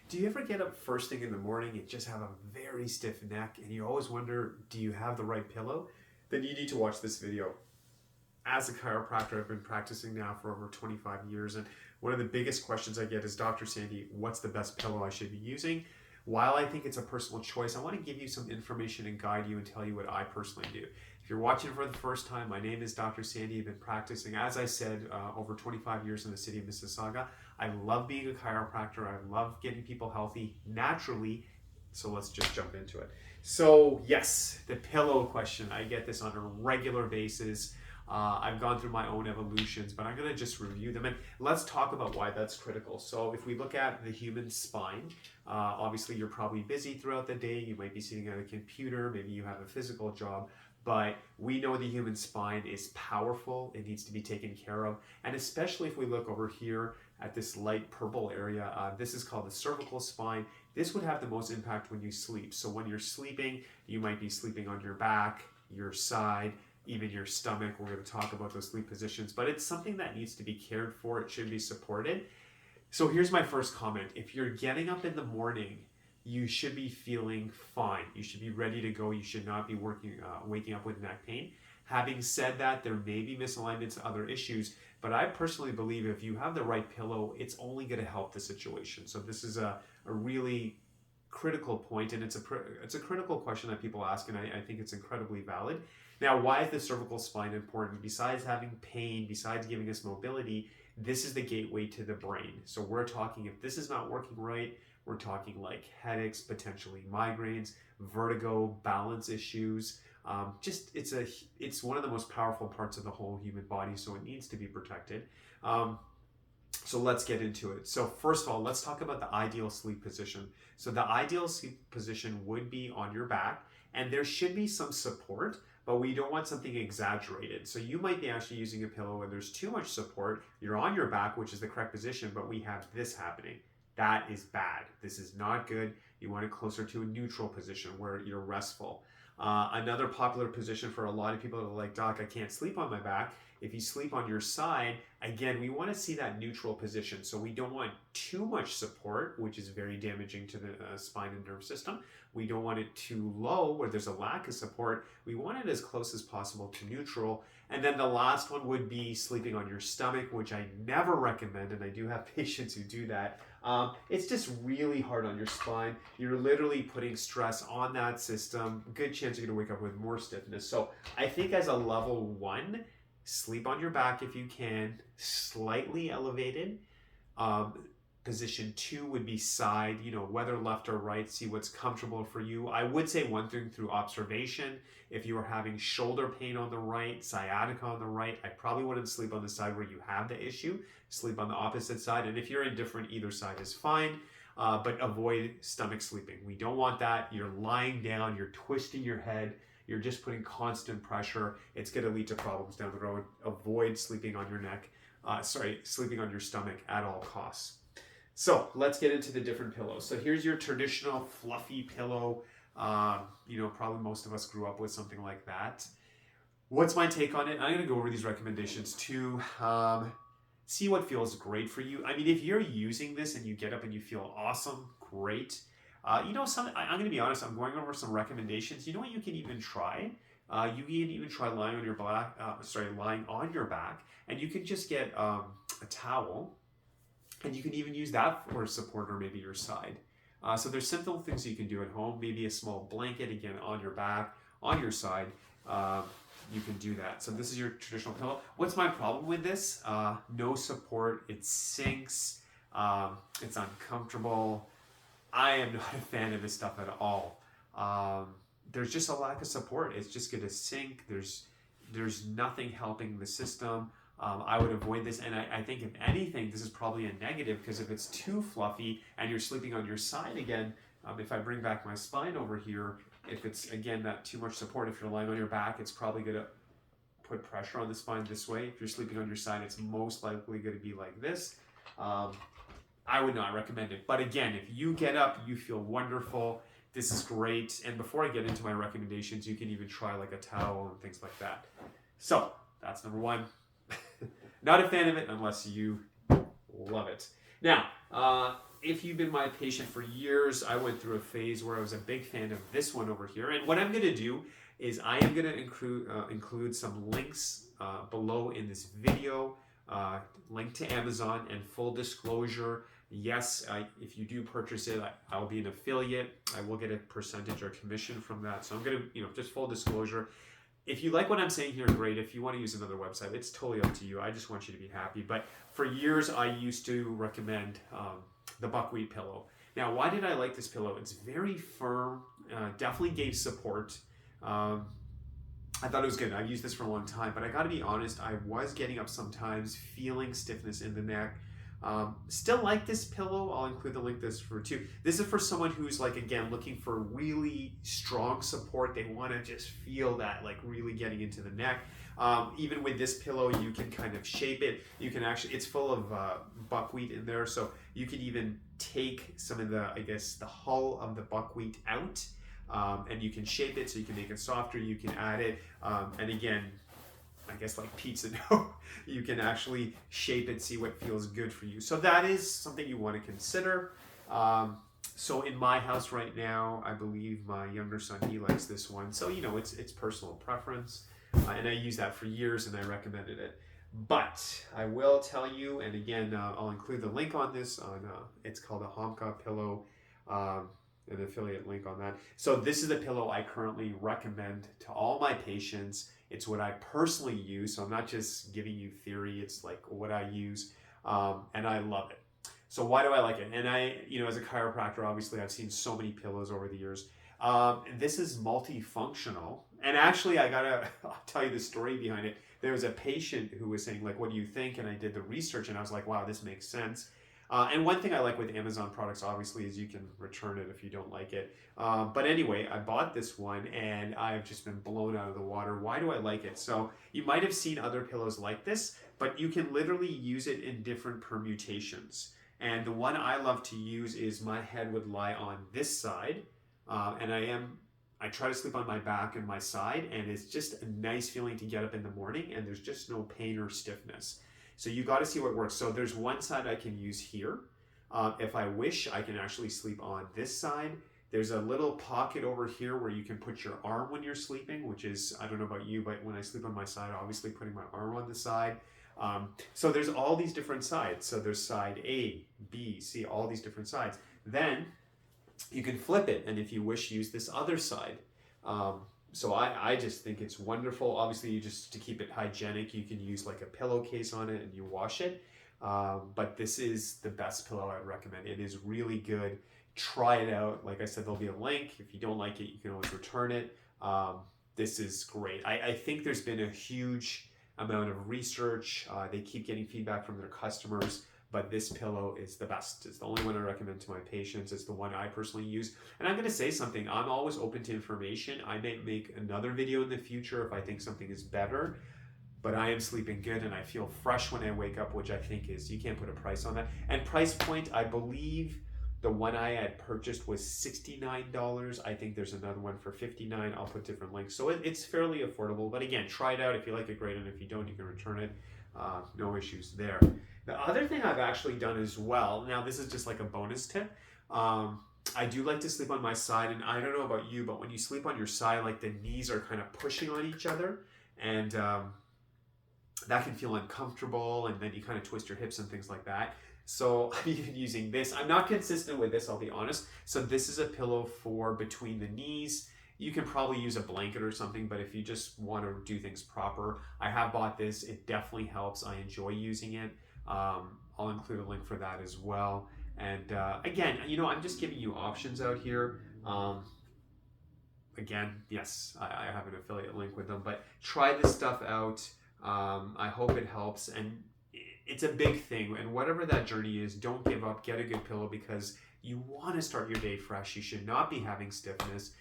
Do you ever get up first thing in the morning and just have a very stiff neck and you always wonder, do you have the right pillow? Then you need to watch this video. As a chiropractor, I've been practicing now for over 25 years, and one of the biggest questions I get is, Dr. Sandy, what's the best pillow I should be using? While I think it's a personal choice, I want to give you some information and guide you and tell you what I personally do. If you're watching for the first time, my name is Dr. Sandy. I've been practicing, as I said, over 25 years in the city of Mississauga. I love being a chiropractor. I love getting people healthy naturally. So let's just jump into it. So yes, the pillow question. I get this on a regular basis. I've gone through my own evolutions, but I'm going to just review them and let's talk about why that's critical. So if we look at the human spine, obviously you're probably busy throughout the day. You might be sitting at a computer, maybe you have a physical job, but we know the human spine is powerful. It needs to be taken care of. And especially if we look over here at this light purple area, this is called the cervical spine. This would have the most impact when you sleep. So when you're sleeping, you might be sleeping on your back, your side, even your stomach. We're going to talk about those sleep positions, but it's something that needs to be cared for. It should be supported. So here's my first comment. If you're getting up in the morning, you should be feeling fine. You should be ready to go. You should not be waking up with neck pain. Having said that, there may be misalignments and other issues, but I personally believe if you have the right pillow, it's only going to help the situation. So this is a really critical point, and it's a critical question that people ask, and I think it's incredibly valid. Now, why is the cervical spine important? Besides having pain, besides giving us mobility, this is the gateway to the brain. So we're talking, if this is not working right, we're talking like headaches, potentially migraines, vertigo, balance issues. It's one of the most powerful parts of the whole human body, so it needs to be protected. So let's get into it. So first of all, let's talk about the ideal sleep position. So the ideal sleep position would be on your back, and there should be some support, but we don't want something exaggerated. So you might be actually using a pillow where there's too much support. You're on your back, which is the correct position, but we have this happening. That is bad. This is not good. You want it closer to a neutral position where you're restful. Another popular position for a lot of people that are like, Doc, I can't sleep on my back. If you sleep on your side, again, we want to see that neutral position. So we don't want too much support, which is very damaging to the spine and nerve system. We don't want it too low where there's a lack of support. We want it as close as possible to neutral. And then the last one would be sleeping on your stomach, which I never recommend, and I do have patients who do that. It's just really hard on your spine. You're literally putting stress on that system. Good chance you're going to wake up with more stiffness. So I think as a level 1, sleep on your back if you can, slightly elevated. Position 2 would be side, whether left or right, see what's comfortable for you. I would say one thing through observation. If you are having shoulder pain on the right, sciatica on the right, I probably wouldn't sleep on the side where you have the issue. Sleep on the opposite side. And if you're indifferent, either side is fine, but avoid stomach sleeping. We don't want that. You're lying down, you're twisting your head, you're just putting constant pressure. It's going to lead to problems down the road. Avoid sleeping on your sleeping on your stomach at all costs. So let's get into the different pillows. So here's your traditional fluffy pillow. Probably most of us grew up with something like that. What's my take on it? I'm going to go over these recommendations too. See what feels great for you. I mean, if you're using this and you get up and you feel awesome, great. I'm going to be honest, I'm going over some recommendations. You know what you can even try? You can even try lying on your back, and you can just get a towel, and you can even use that for support or maybe your side. So there's simple things you can do at home. Maybe a small blanket, again, on your back, on your side. You can do that. So this is your traditional pillow. What's my problem with this? No support. It sinks. It's uncomfortable. I am not a fan of this stuff at all. There's just a lack of support. It's just going to sink. There's nothing helping the system. I would avoid this, and I think if anything, this is probably a negative, because if it's too fluffy and you're sleeping on your side again, if I bring back my spine over here, if it's, again, not too much support, if you're lying on your back, it's probably going to put pressure on the spine this way. If you're sleeping on your side, it's most likely going to be like this. I would not recommend it. But again, if you get up, you feel wonderful, this is great. And before I get into my recommendations, you can even try like a towel and things like that. So that's number 1. Not a fan of it unless you love it. Now, if you've been my patient for years, I went through a phase where I was a big fan of this one over here. And what I'm going to do is I am going to include some links below in this video, link to Amazon, and full disclosure. Yes, if you do purchase it, I'll be an affiliate. I will get a percentage or commission from that. So I'm going to, just full disclosure. If you like what I'm saying here, great. If you want to use another website, it's totally up to you. I just want you to be happy. But for years, I used to recommend the Buckwheat pillow. Now, why did I like this pillow? It's very firm, definitely gave support. I thought it was good. I've used this for a long time, but I got to be honest, I was getting up sometimes, feeling stiffness in the neck. Still like this pillow. I'll include the link this for too. This is for someone who's again, looking for really strong support. They want to just feel that really getting into the neck. Even with this pillow, you can kind of shape it. You can actually, it's full of buckwheat in there. So you can even take some of the hull of the buckwheat out, and you can shape it so you can make it softer. You can add it. And again, I guess like pizza dough, you can actually shape it, see what feels good for you. So that is something you want to consider. So in my house right now, I believe my younger son, he likes this one. So, it's personal preference. And I used that for years and I recommended it. But I will tell you, and again, I'll include the link on this it's called a Homka pillow, an affiliate link on that. So this is the pillow I currently recommend to all my patients. It's what I personally use, so I'm not just giving you theory, it's what I use, and I love it. So why do I like it? And I, as a chiropractor, obviously I've seen so many pillows over the years. This is multifunctional, and actually I'll tell you the story behind it. There was a patient who was saying what do you think? And I did the research and I was like, wow, this makes sense. And one thing I like with Amazon products, obviously, is you can return it if you don't like it. But anyway, I bought this one and I've just been blown out of the water. Why do I like it? So you might have seen other pillows like this, but you can literally use it in different permutations. And the one I love to use is my head would lie on this side, and I try to sleep on my back and my side, and it's just a nice feeling to get up in the morning, and there's just no pain or stiffness. So you got to see what works. So there's one side I can use here. If I wish, I can actually sleep on this side. There's a little pocket over here where you can put your arm when you're sleeping, which is, I don't know about you, but when I sleep on my side, obviously putting my arm on the side. So there's all these different sides. So there's side A, B, C, all these different sides. Then you can flip it, and if you wish, use this other side. So I just think it's wonderful. Obviously, to keep it hygienic, you can use a pillowcase on it and you wash it. But this is the best pillow I'd recommend. It is really good. Try it out. Like I said, there'll be a link. If you don't like it, you can always return it. This is great. I think there's been a huge amount of research. They keep getting feedback from their customers. But this pillow is the best. It's the only one I recommend to my patients. It's the one I personally use. And I'm going to say something. I'm always open to information. I may make another video in the future if I think something is better. But I am sleeping good and I feel fresh when I wake up, which I think is, you can't put a price on that. And price point, I believe the one I had purchased was $69. I think there's another one for $59. I'll put different links. So it's fairly affordable. But again, try it out. If you like it, great. And if you don't, you can return it. No issues there. The other thing I've actually done as well, now this is just a bonus tip. I do like to sleep on my side, and I don't know about you, but when you sleep on your side, the knees are kind of pushing on each other, and that can feel uncomfortable, and then you kind of twist your hips and things like that. So I'm even using this. I'm not consistent with this, I'll be honest. So this is a pillow for between the knees. You can probably use a blanket or something, but if you just want to do things proper, I have bought this. It definitely helps. I enjoy using it. I'll include a link for that as well. And again, I'm just giving you options out here. Again, yes, I have an affiliate link with them, but try this stuff out. I hope it helps. And it's a big thing. And whatever that journey is, don't give up. Get a good pillow because you want to start your day fresh. You should not be having stiffness.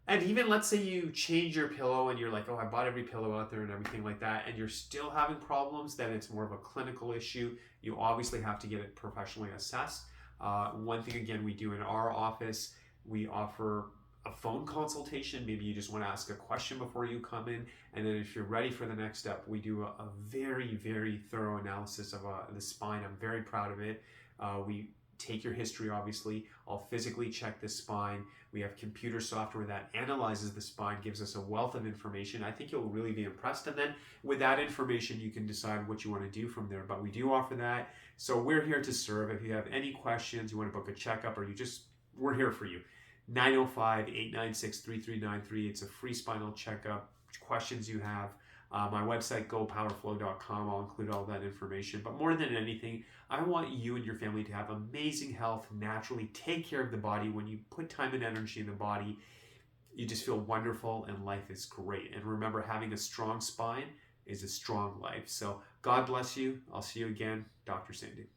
And even let's say you change your pillow and you're like, oh, I bought every pillow out there and everything like that, and you're still having problems, then it's more of a clinical issue. You obviously have to get it professionally assessed. One thing, again, we do in our office, we offer a phone consultation. Maybe you just want to ask a question before you come in. And then if you're ready for the next step, we do a very, very thorough analysis of the spine. I'm very proud of it. We take your history, obviously. I'll physically check the spine. We have computer software that analyzes the spine, gives us a wealth of information. I think you'll really be impressed. And then with that information, you can decide what you want to do from there. But we do offer that. So we're here to serve. If you have any questions, you want to book a checkup, or we're here for you. 905-896-3393. It's a free spinal checkup. Questions you have. My website, gopowerflow.com. I'll include all that information. But more than anything, I want you and your family to have amazing health naturally. Take care of the body. When you put time and energy in the body, you just feel wonderful and life is great. And remember, having a strong spine is a strong life. So God bless you. I'll see you again. Dr. Sandy.